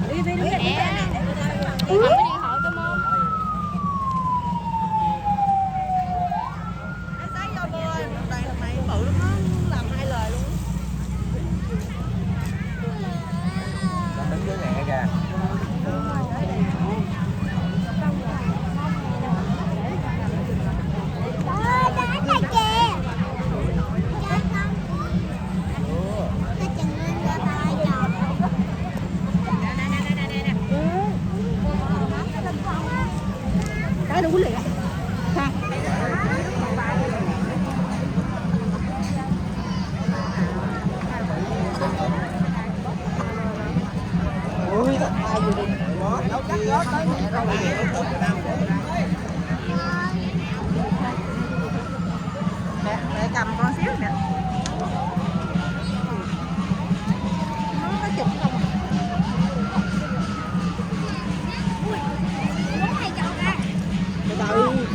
Đi đi đứng nè. Đi hỏi cái môn. Nó sáng vô bơi, đoàn thằng này bự lắm á, làm 2 lời luôn. Nó đứng dưới nè kìa. Cái đừng có lẹ. Ui, thật ai vô đi. Đâu chắc gót tới mẹ đâu. Mẹ cầm con xíu nè. Nó có chụp không? Từ từ.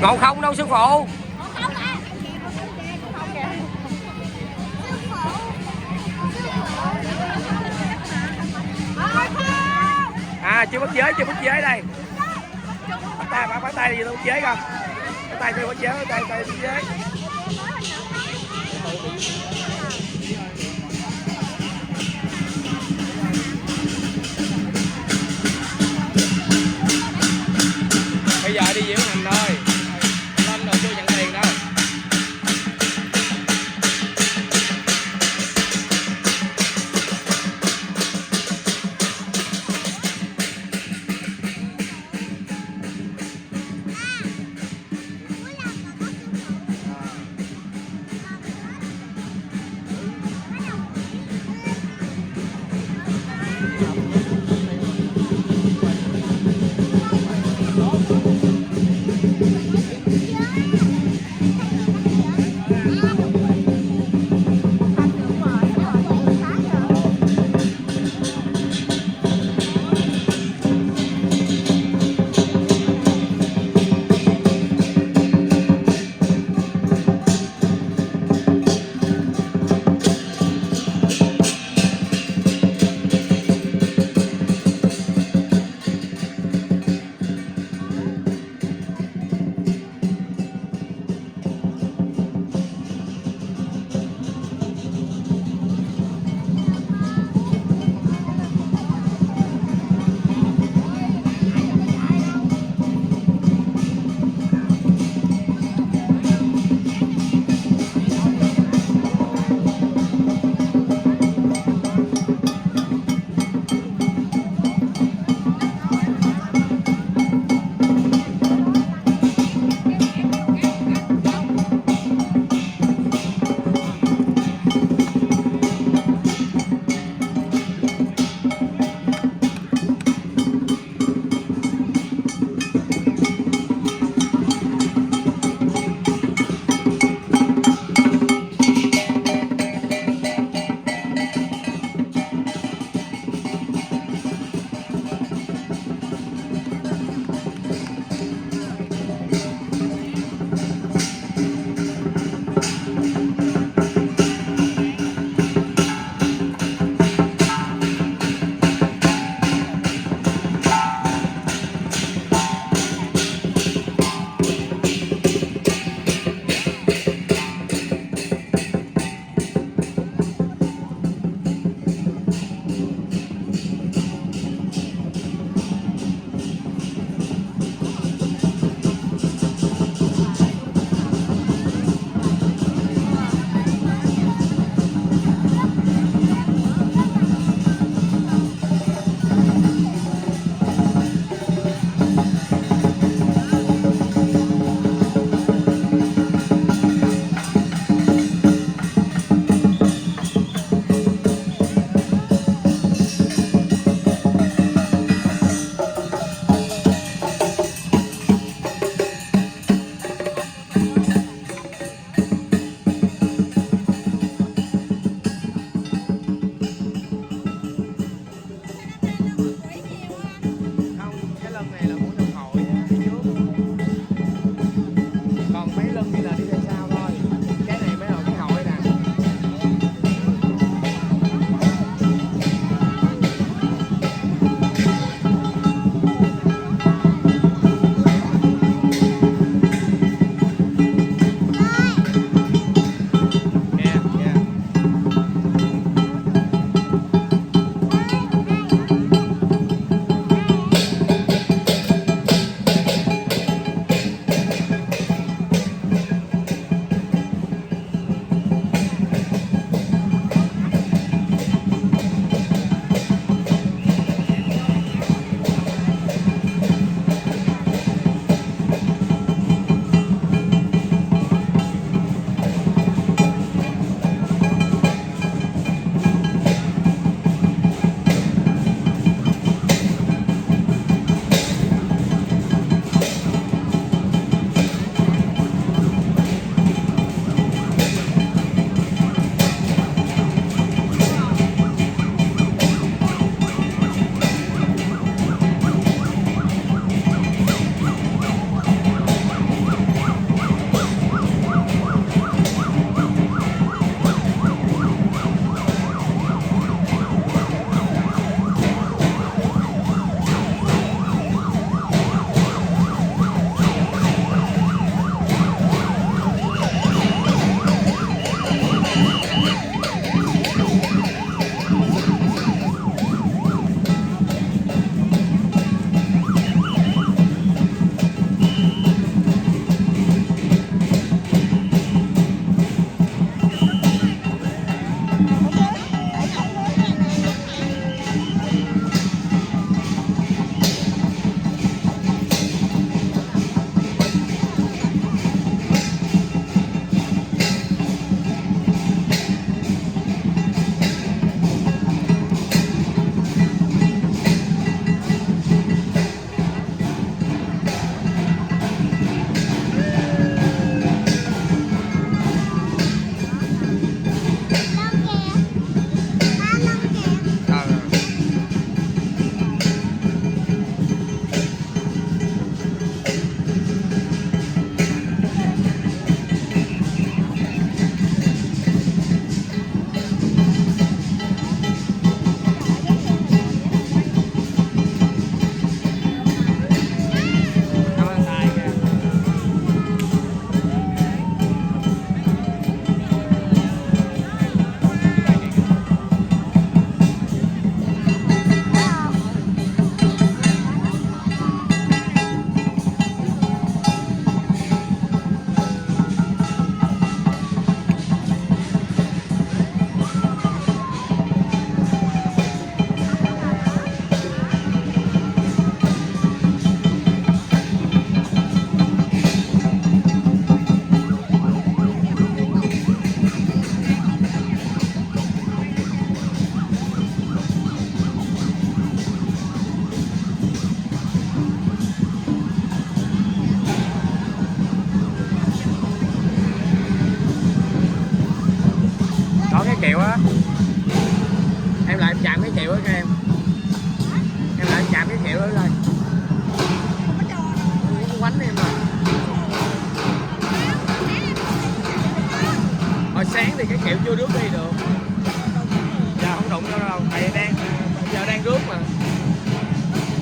Ngộ không đâu sư phụ. À chưa bắt giới đây. Bắt tay gì tôi bắt giới không? Bắt tay tôi bắt giới, tay bắt giới. Bây giờ đi diễu hành thôi. Lên rồi chưa nhận tiền đâu.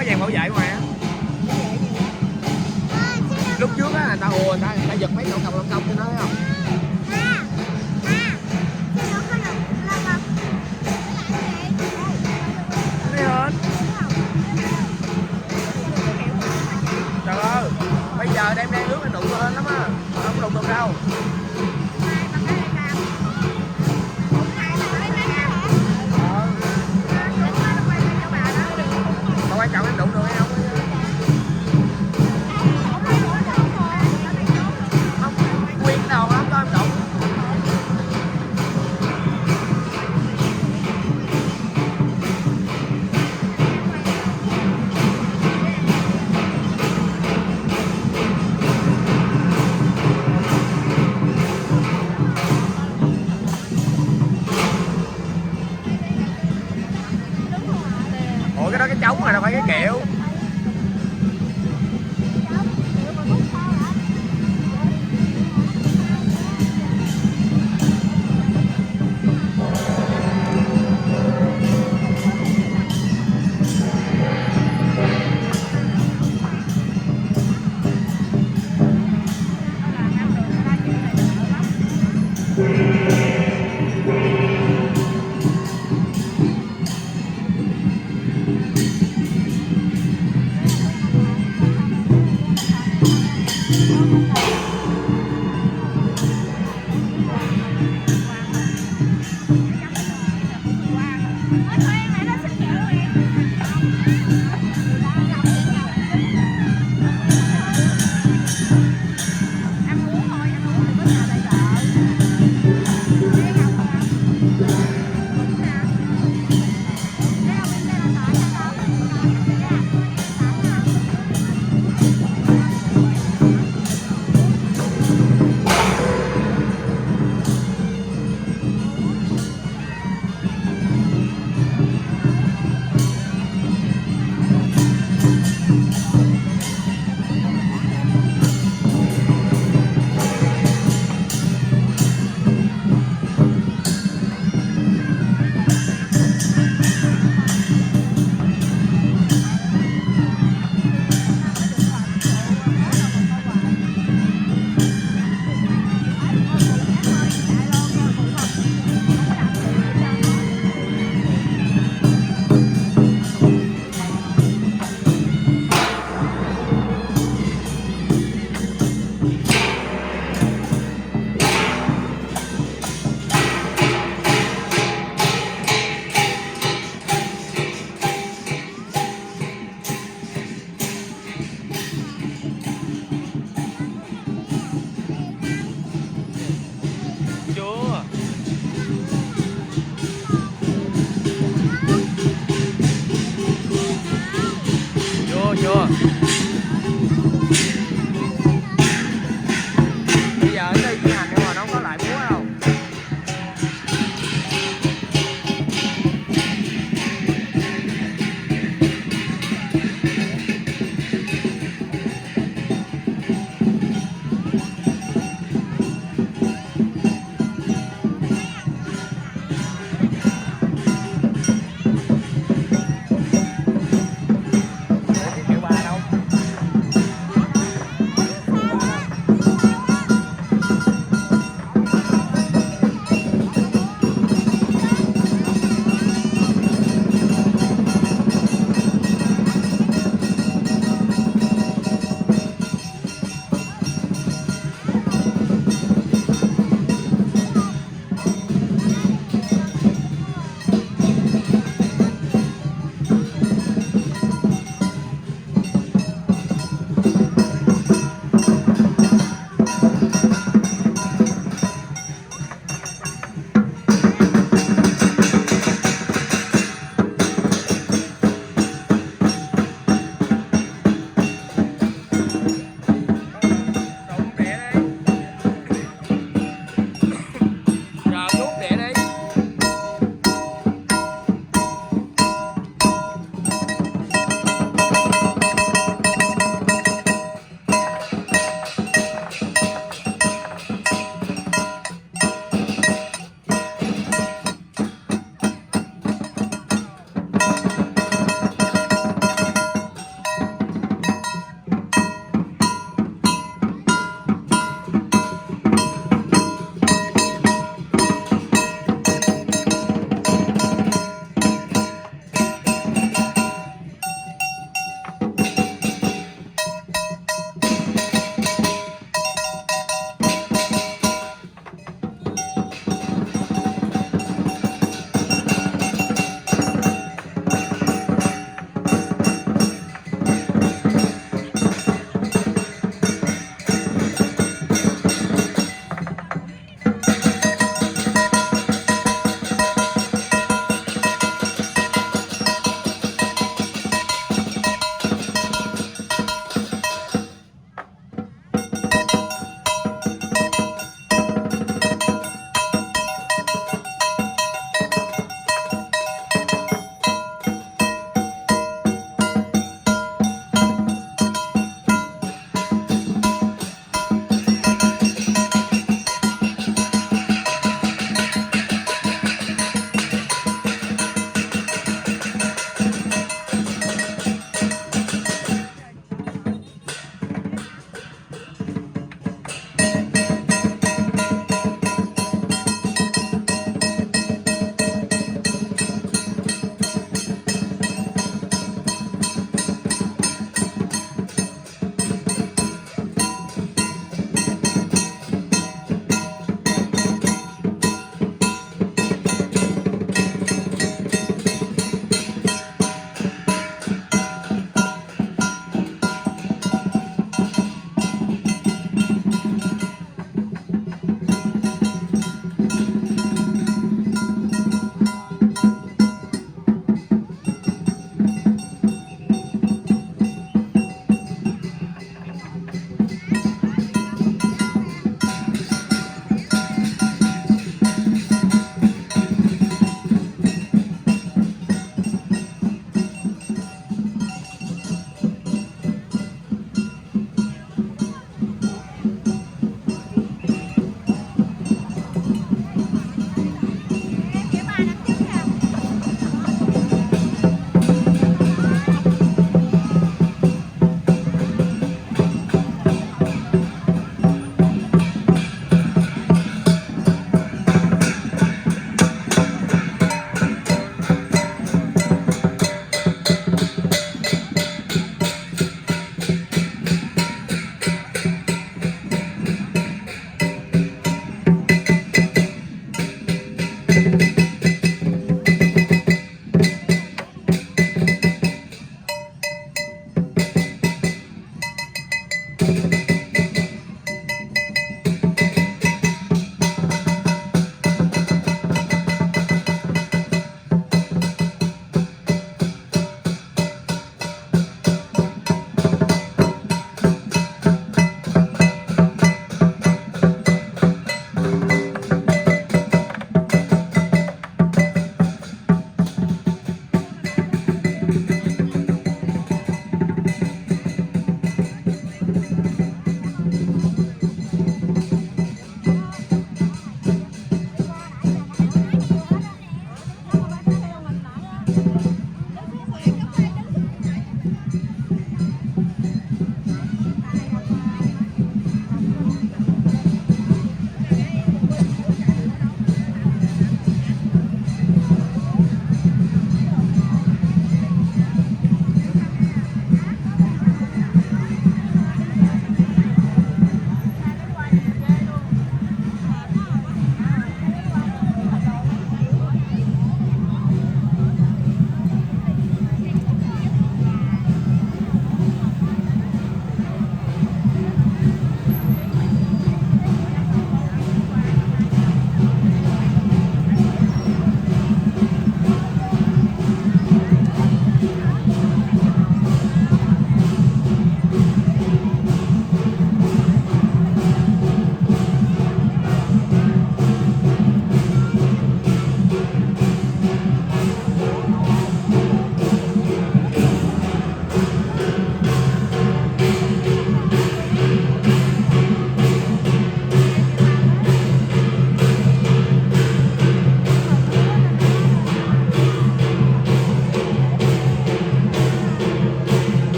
có dàn bảo vệ mà. Lúc trước á người ta ùa người ta giật mấy cọng lông công cho nó thấy không? Thấy hết. Trời ơi, bây giờ đem nước nó đụng lên lắm á, không đụng được đâu. Mà quan trọng em đụng được hay không? Không, nguyên đầu lắm đó em đụng. Ủa cái đó cái trống mà đâu phải cái kiệu.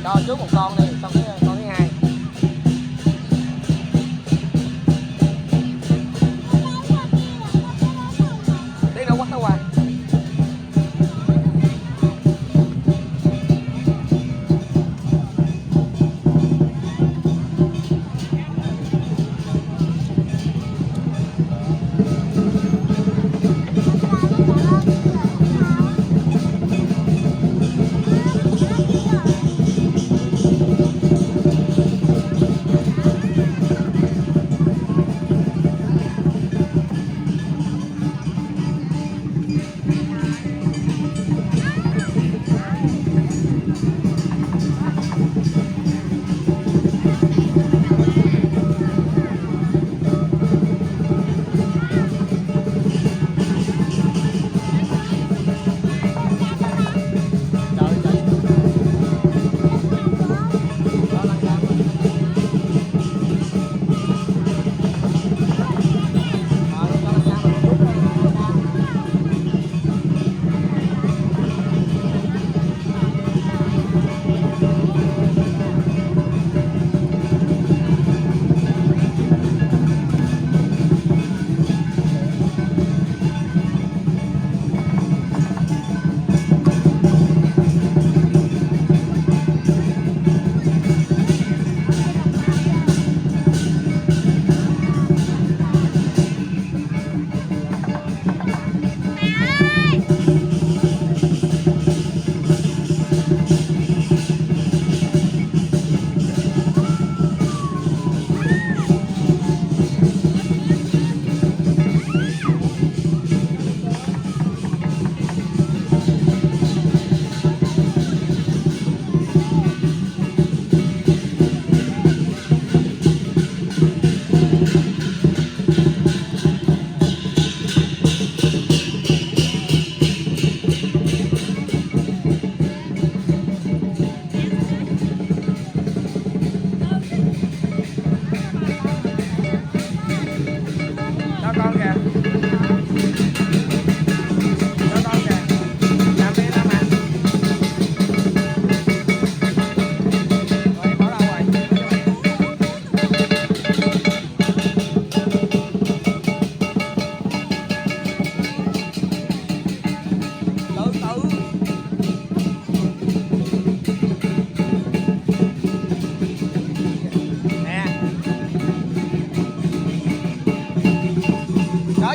Cho trước một con đi, xong cái con thứ hai. Tí nữa quắt nó qua.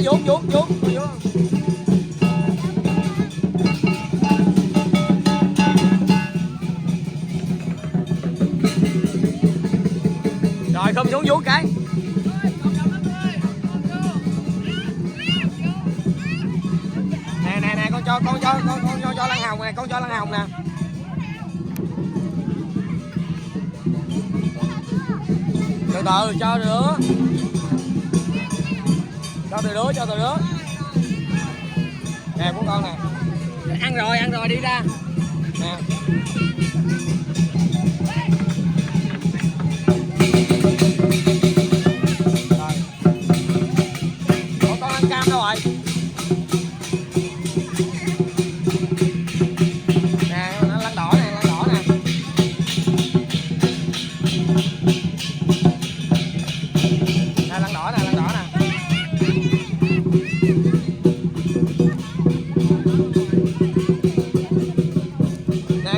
Vuốt rồi không xuống vuốt cái nè con cho lăn hồng nè, con cho lăn hồng nè. Từ từ cho nữa, cho từ đứa nè của con nè. Ăn rồi đi ra nè. Rồi con ăn cam đâu rồi nè, nó lăn đỏ nè, lăn đỏ nè.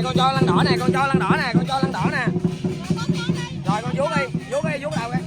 Con cho lăn đỏ nè. Rồi con vuốt đầu cái.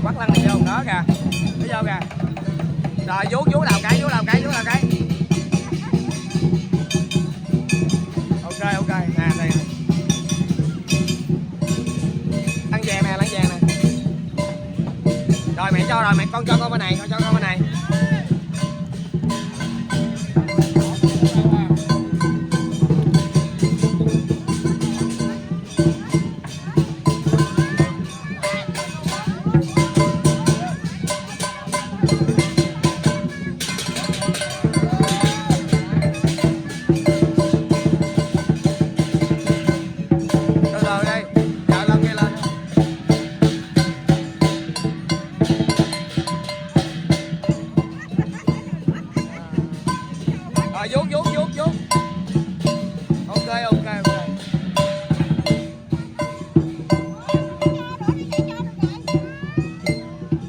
Quắt lăn này vô đó kìa, thấy vô kìa. Rồi vuốt đầu cái. Ok nè đây. Lăn vàng nè. Rồi mẹ cho rồi, con cho con bên này, Rồi vuốt vuốt vuốt vuốt. Ok ok ok.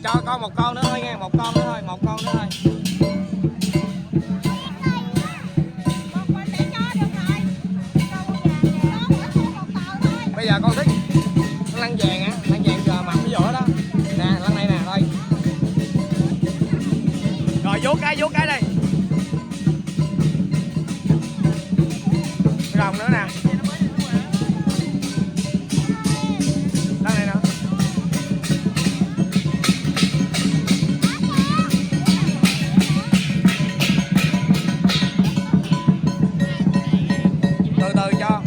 Cho con một con nữa thôi nghe, một con nữa thôi, một con nữa thôi. Bây giờ con thích lăn vàng á, lăn vàng giờ mập cái vỏ đó. Nè, lăn này nè thôi. Rồi vuốt cái đây. Rồng nữa nè. Lăn này nè. Từ từ cho.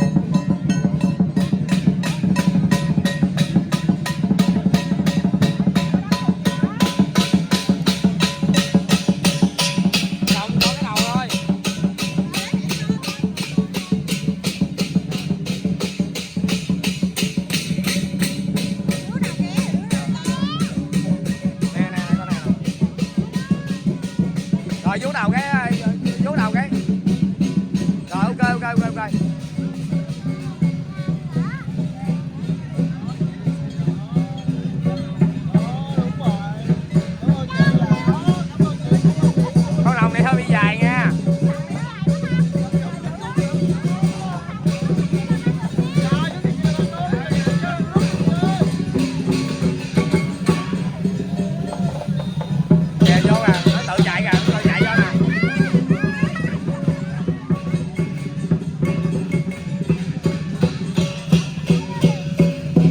Rồi vú đầu cái, vú đầu cái. Rồi ok. Con rồng này hơi bị dài nha. Kìa vô nè, nó tự chạy kìa, nó tự chạy vô nè.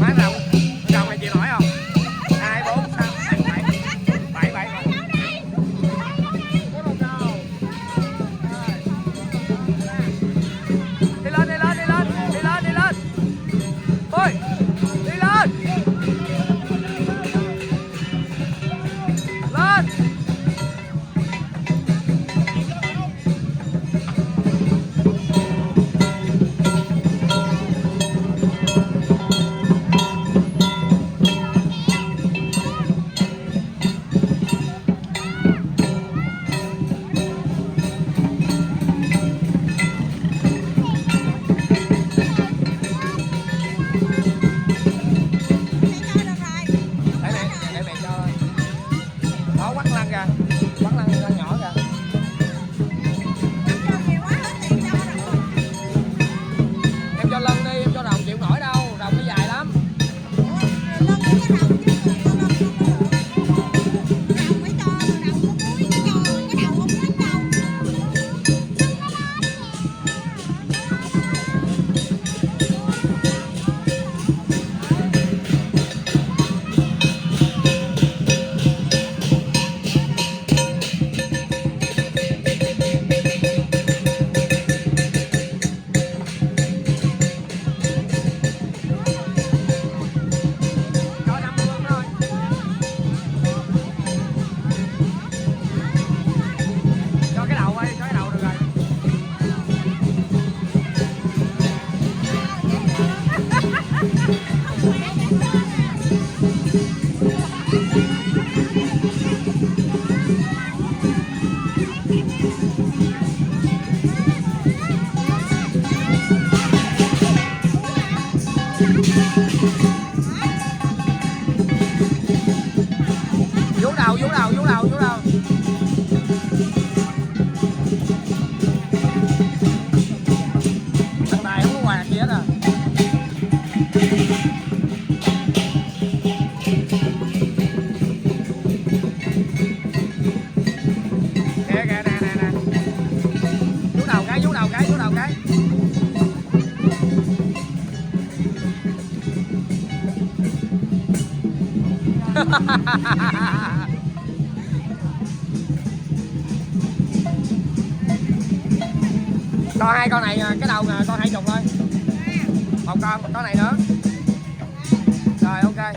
Má rồng này chịu nổi không? 2, 4, 6, 7, 7. Đi lên. Ôi, đi lên. Lên. Để mẹ cho. Đó quắt lăn kìa. Quắt lăn nhỏ kìa. Em cho lân đi, em cho rồng chịu nổi đâu, rồng nó dài lắm. Vú đầu. Thằng này không có quạt gì hết à. Nè. Vú đầu cái. Còn 2 con này, cái đầu con 20 thôi. Một con này nữa. Rồi ok.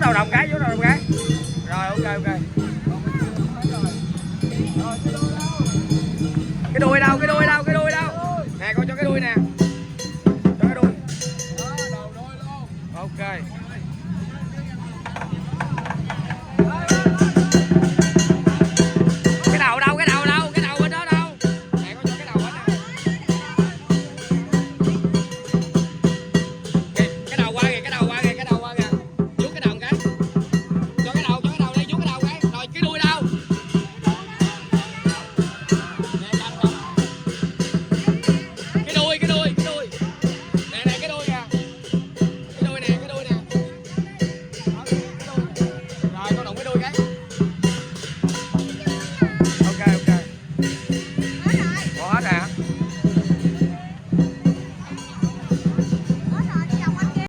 đầu đồng cái, rồi ok. Cái đuôi đâu,